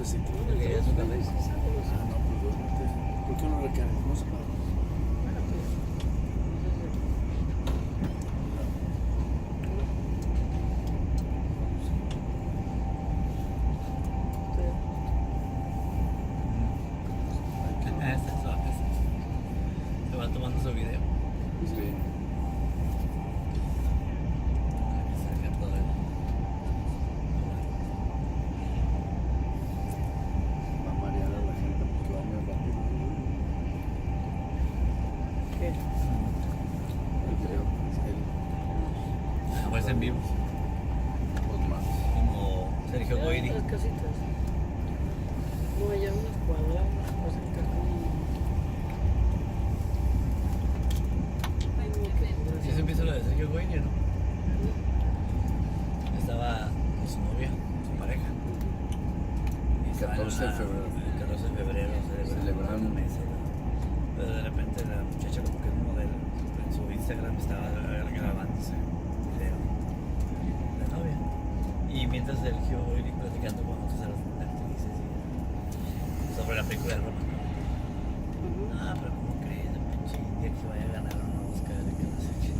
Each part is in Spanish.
Pues sí, tú Porque ya su cabeza. Ah, no, pues duérmete. ¿Por qué no recargas? No se para. Bueno, pues, Se va tomando su video. Sí. Que salga todo el- Va a marear a la gente porque va muy rápido. ¿qué? El video, en serio. Pues en vivo. Pues más. Como Sergio Ya, Goyri. las casitas. No, allá unas cuadradas, pues en cajón. Ay, no, qué ¿Sí se empieza lo de Sergio Goyri, no? Estaba con su novia, su pareja. Y estaban en 14 de febrero. El 14 de febrero Celebraron un mes. Pero de repente la muchacha, como que es modelo, en su Instagram estaba grabándose video la novia. Y mientras Sergio Goyri platicando con otras actrices y sobre la película de Roma. Ah, pero ¿cómo crees? El pinche India que vaya a ganar un Oscar, que no sé qué.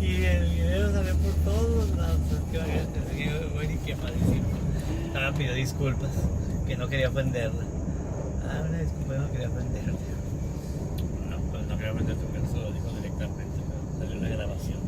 Y el video salió por todos lados. Que Goyri quemadísimo. Estaba pidió disculpas, que no quería ofenderla. Ah, una disculpa, no quería ofenderte. No, pues no quería ofenderte, porque eso lo dijo directamente, pero salió la grabación.